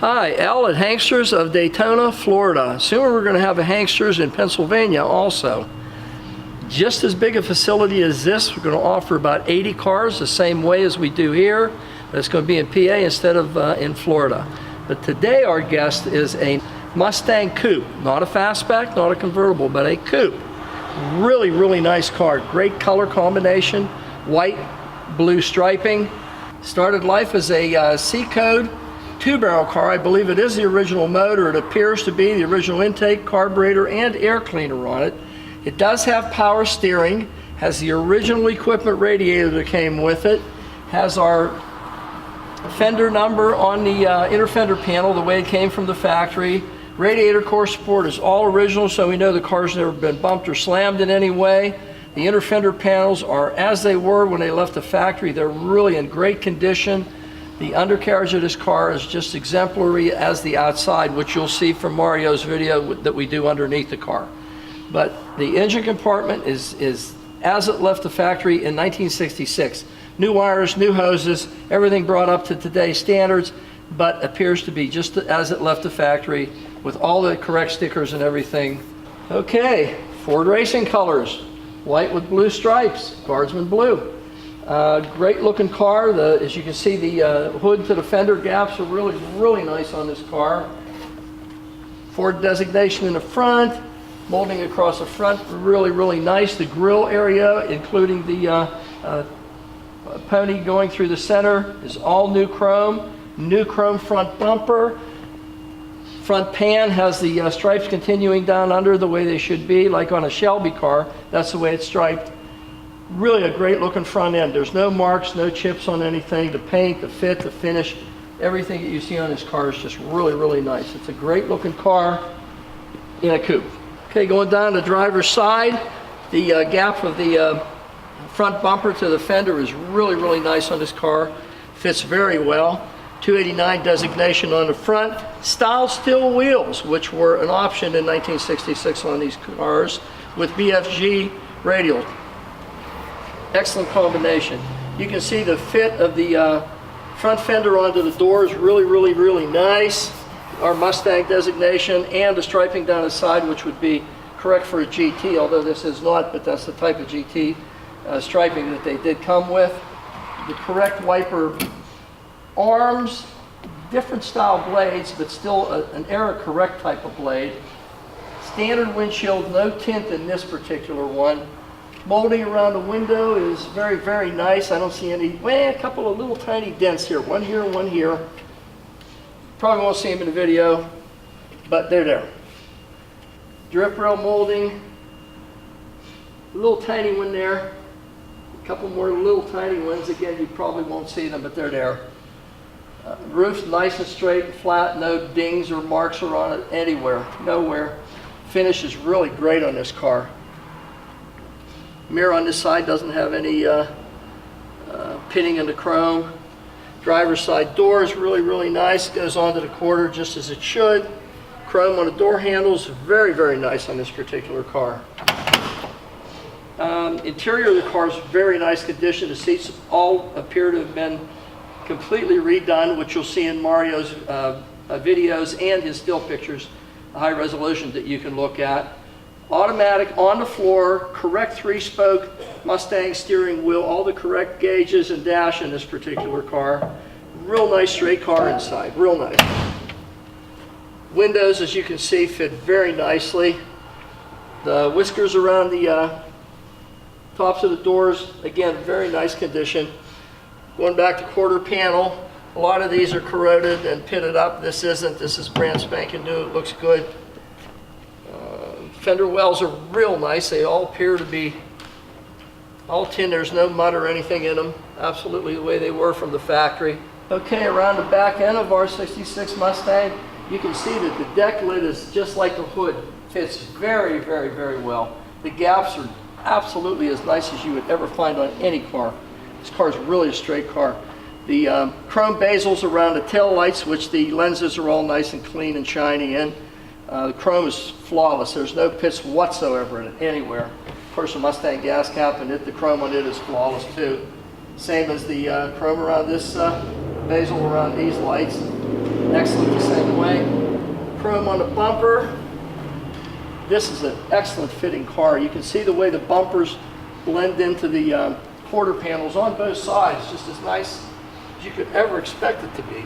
Hi, Al at HANKSTERS of Daytona, Florida. Soon we're going to have a HANKSTERS in Pennsylvania also. Just as big a facility as this. We're going to offer about 80 cars the same way as we do here, but it's going to be in PA instead of in Florida. But today our guest is a Mustang coupe, not a fastback, not a convertible, but a coupe. Really, really nice car. Great color combination, white, blue striping. Started life as a C-code 2-barrel car. I believe it is the original motor. It appears to be the original intake, carburetor, and air cleaner on it. It does have power steering, has the original equipment radiator that came with it, has our fender number on the inner fender panel the way it came from the factory. Radiator core support is all original, so we know the car's never been bumped or slammed in any way. The inner fender panels are as they were when they left the factory. They're really in great condition. The undercarriage of this car is just exemplary as the outside, which you'll see from Mario's video that we do underneath the car. But the engine compartment is as it left the factory in 1966. New wires, new hoses, everything brought up to today's standards, but appears to be just as it left the factory with all the correct stickers and everything. Okay, Ford racing colors, white with blue stripes, Guardsman blue. Great looking car. As you can see, the hood to the fender gaps are really, really nice on this car. Ford designation in the front, molding across the front, really, really nice. The grille area, including the pony going through the center, is all new chrome front bumper. Front pan has the stripes continuing down under the way they should be, like on a Shelby car. That's the way it's striped. Really a great looking front end. There's no marks, no chips on anything. The paint, the fit, the finish, everything that you see on this car is just really, really nice. It's a great looking car in a coupe. Okay, going down the driver's side, the gap of the front bumper to the fender is really, really nice on this car. Fits very well. 289 designation on the front. Style steel wheels, which were an option in 1966 on these cars, with BFG radial. Excellent combination. You can see the fit of the front fender onto the door is really, really, really nice. Our Mustang designation and the striping down the side, which would be correct for a GT, although this is not, but that's the type of GT striping that they did come with. The correct wiper arms, different style blades, but still an era correct type of blade. Standard windshield, no tint in this particular one. Molding around the window is very, very nice. I don't see any, well, a couple of little tiny dents here. One here and one here. Probably won't see them in the video, but they're there. Drip rail molding, a little tiny one there. A couple more little tiny ones. Again, you probably won't see them, but they're there. Roof's nice and straight and flat. No dings or marks are on it anywhere, nowhere. Finish is really great on this car. Mirror on this side doesn't have any pitting in the chrome. Driver's side door is really, really nice. Goes onto the quarter just as it should. Chrome on the door handles, very, very nice on this particular car. Interior of the car is very nice condition. The seats all appear to have been completely redone, which you'll see in Mario's videos and his still pictures, high resolution that you can look at. Automatic on the floor, correct 3-spoke Mustang steering wheel, all the correct gauges and dash in this particular car. Real nice straight car inside, real nice. Windows, as you can see, fit very nicely. The whiskers around the tops of the doors, again, very nice condition. Going back to quarter panel, a lot of these are corroded and pitted up. This isn't, this is brand spanking new, it looks good. Fender wells are real nice. They all appear to be all tin. There's no mud or anything in them. Absolutely the way they were from the factory. Okay, around the back end of our 66 Mustang, you can see that the deck lid is just like the hood. Fits very, very, very well. The gaps are absolutely as nice as you would ever find on any car. This car is really a straight car. The chrome bezels around the tail lights, which the lenses are all nice and clean and shiny in. The chrome is flawless. There's no pits whatsoever in it anywhere. Of course, the Mustang gas cap and the chrome on it is flawless too. Same as the chrome around this bezel around these lights. excellent the same way. Chrome on the bumper. This is an excellent fitting car. You can see the way the bumpers blend into the quarter panels on both sides, just as nice as you could ever expect it to be.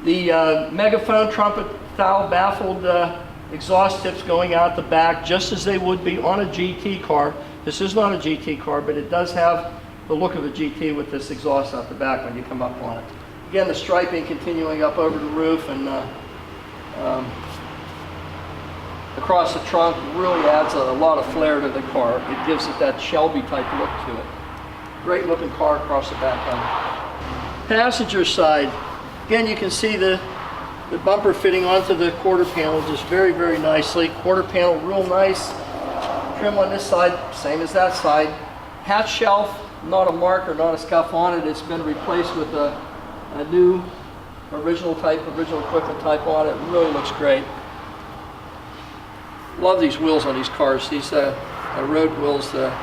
The megaphone trumpet style baffled exhaust tips going out the back, just as they would be on a GT car. This is not a GT car, but it does have the look of a GT with this exhaust out the back when you come up on it. Again, the striping continuing up over the roof and across the trunk really adds a lot of flair to the car. It gives it that Shelby type look to it. Great looking car across the back end. Passenger side, again you can see the bumper fitting onto the quarter panel just very, very nicely. Quarter panel real nice. Trim on this side, same as that side. Hatch shelf, not a mark or not a scuff on it. It's been replaced with a new original equipment type on it. Really looks great. Love these wheels on these cars. These road wheels, the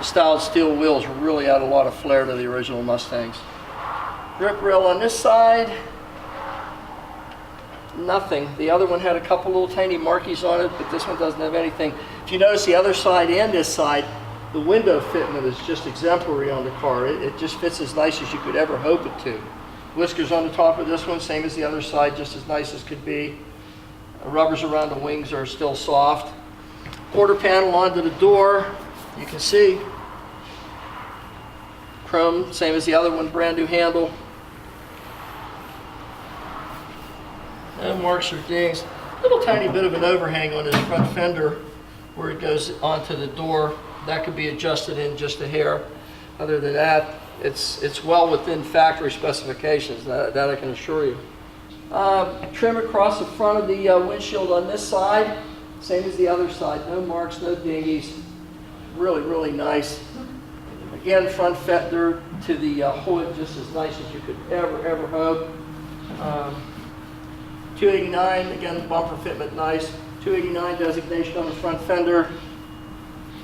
styled steel wheels really add a lot of flair to the original Mustangs. Grip rail on this side, nothing. The other one had a couple little tiny markings on it, but this one doesn't have anything. If you notice the other side and this side, the window fitment is just exemplary on the car. It just fits as nice as you could ever hope it to. Whiskers on the top of this one, same as the other side, just as nice as could be. Rubbers around the wings are still soft. Quarter panel onto the door, you can see. Chrome, same as the other one, brand new handle. No marks or dings. Little tiny bit of an overhang on his front fender where it goes onto the door. That could be adjusted in just a hair. Other than that, it's well within factory specifications, that I can assure you. Trim across the front of the windshield on this side, same as the other side. No marks, no dinghies. Really, really nice. Again, front fender to the hood, just as nice as you could ever hope. 289, again, the bumper fitment nice. 289 designation on the front fender.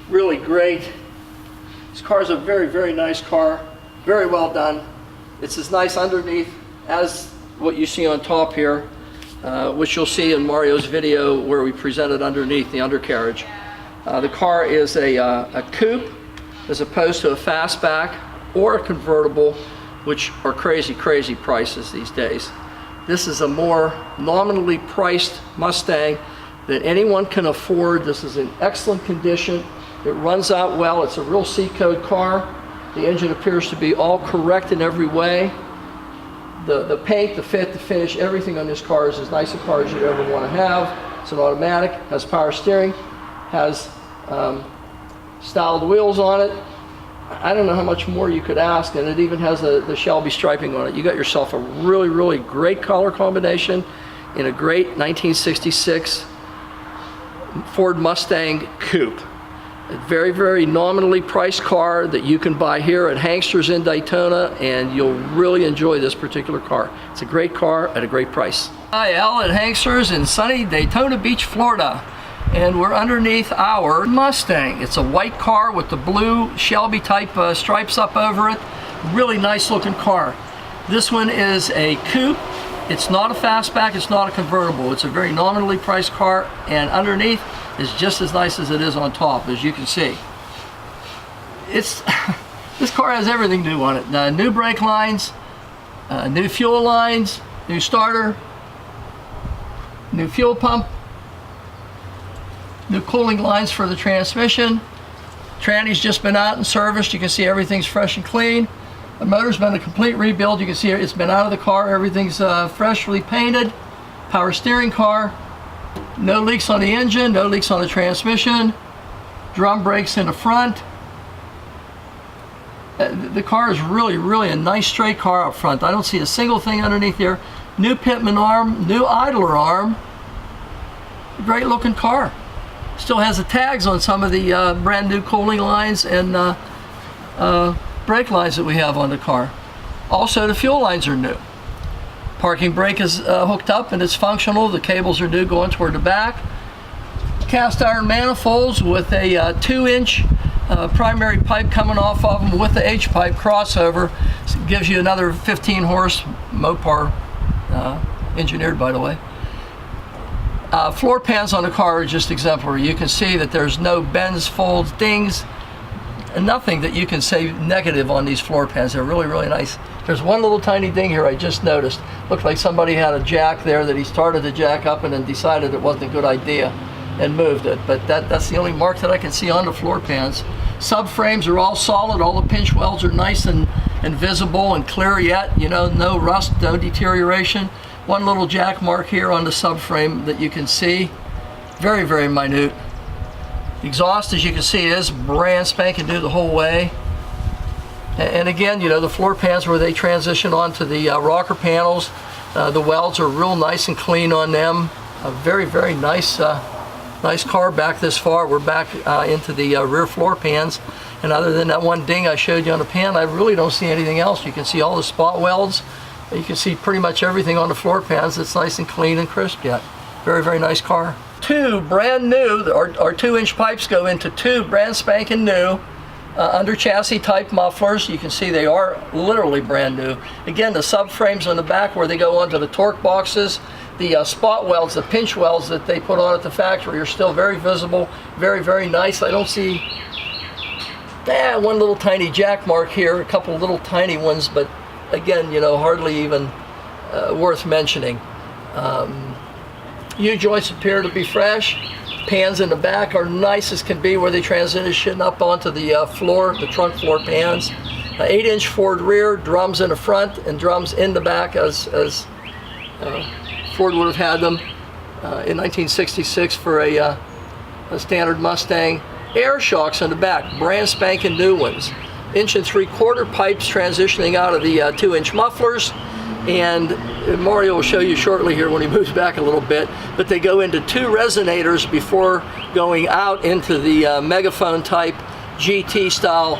Really great. This car is a very, very nice car. Very well done. It's as nice underneath as what you see on top here, which you'll see in Mario's video where we presented underneath the undercarriage. The car is a coupe as opposed to a fastback or a convertible, which are crazy, crazy prices these days. This is a more nominally priced Mustang that anyone can afford. This is in excellent condition. It runs out well. It's a real C-code car. The engine appears to be all correct in every way. The paint, the fit, the finish, everything on this car is as nice a car as you'd ever want to have. It's an automatic, has power steering, has styled wheels on it. I don't know how much more you could ask, and it even has the Shelby striping on it. You got yourself a really, really great color combination in a great 1966 Ford Mustang coupe. A very, very nominally priced car that you can buy here at HANKSTERS in Daytona, and you'll really enjoy this particular car. It's a great car at a great price. Hi, Al at HANKSTERS in sunny Daytona Beach, Florida. And we're underneath our Mustang. It's a white car with the blue Shelby type stripes up over it. Really nice looking car. This one is a coupe. It's not a fastback, it's not a convertible. It's a very nominally priced car, and underneath is just as nice as it is on top, as you can see. This car has everything new on it. New brake lines, new fuel lines, new starter, new fuel pump, new cooling lines for the transmission. Tranny's just been out and serviced. You can see everything's fresh and clean. The motor's been a complete rebuild. You can see it's been out of the car. Everything's freshly painted. Power steering car. No leaks on the engine, no leaks on the transmission. Drum brakes in the front. The car is really, really a nice straight car up front. I don't see a single thing underneath here. New pitman arm, new idler arm. Great looking car. Still has the tags on some of the brand new cooling lines and brake lines that we have on the car. Also, the fuel lines are new. Parking brake is hooked up and it's functional. The cables are new going toward the back. Cast iron manifolds with a 2-inch primary pipe coming off of them with the H-pipe crossover. So it gives you another 15 horse Mopar engineered, by the way. Floor pans on the car are just exemplary. You can see that there's no bends, folds, dings, and nothing that you can say negative on these floor pans. They're really, really nice. There's one little tiny ding here I just noticed. Looked like somebody had a jack there that he started the jack up and then decided it wasn't a good idea and moved it. But that's the only mark that I can see on the floor pans. Subframes are all solid. All the pinch welds are nice and visible and clear yet. You know, no rust, no deterioration. One little jack mark here on the subframe that you can see. Very, very minute. Exhaust, as you can see, is brand spanking new the whole way. And again, you know, the floor pans where they transition onto the rocker panels, the welds are real nice and clean on them. A very, very nice, nice car back this far. We're back into the rear floor pans. And other than that one ding I showed you on the pan, I really don't see anything else. You can see all the spot welds. You can see pretty much everything on the floor pans. It's nice and clean and crisp yet. Very, very nice car. Two brand new, our 2-inch pipes go into two brand spanking new under chassis type mufflers. You can see they are literally brand new. Again, the subframes on the back where they go onto the torque boxes, the spot welds, the pinch welds that they put on at the factory are still very visible, very, very nice. I don't see one little tiny jack mark here, a couple little tiny ones, but again, you know, hardly even worth mentioning. U-joints appear to be fresh. Pans in the back are nice as can be where they transition up onto the floor, the trunk floor pans. 8-inch Ford rear, drums in the front and drums in the back as Ford would have had them in 1966 for a standard Mustang. Air shocks on the back, brand spanking new ones. 1 3/4 pipes transitioning out of the 2-inch mufflers, and Mario will show you shortly here when he moves back a little bit, but they go into 2 resonators before going out into the megaphone type GT style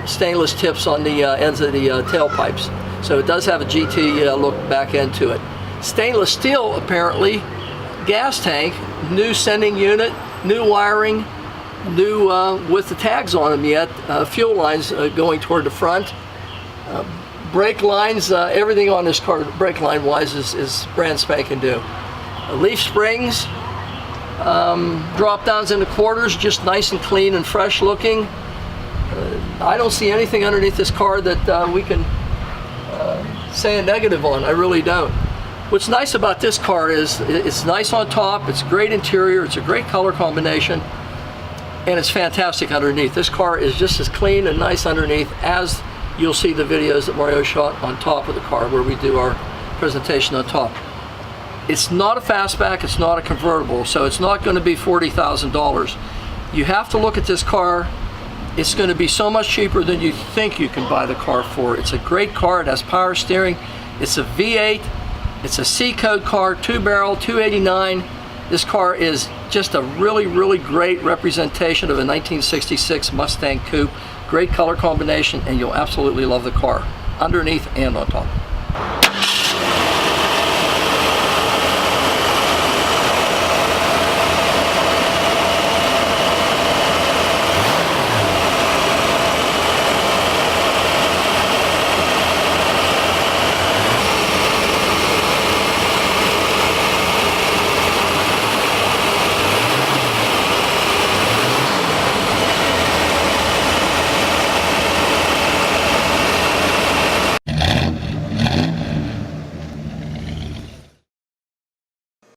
stainless tips on the ends of the tailpipes. So it does have a GT look back end to it. Stainless steel apparently, gas tank, new sending unit, new wiring, new with the tags on them yet, fuel lines going toward the front. Brake lines, everything on this car brake line wise is brand spanking new. Leaf springs, drop downs in the quarters, just nice and clean and fresh looking. I don't see anything underneath this car that we can say a negative on. I really don't. What's nice about this car is it's nice on top, it's great interior, it's a great color combination, and it's fantastic underneath. This car is just as clean and nice underneath as you'll see the videos that Mario shot on top of the car where we do our presentation on top. It's not a fastback, it's not a convertible, so it's not going to be $40,000. You have to look at this car. It's going to be so much cheaper than you think you can buy the car for. It's a great car, it has power steering, it's a V8, it's a C-code car, 2-barrel, 289. This car is just a really, really great representation of a 1966 Mustang Coupe. Great color combination, and you'll absolutely love the car, underneath and on top.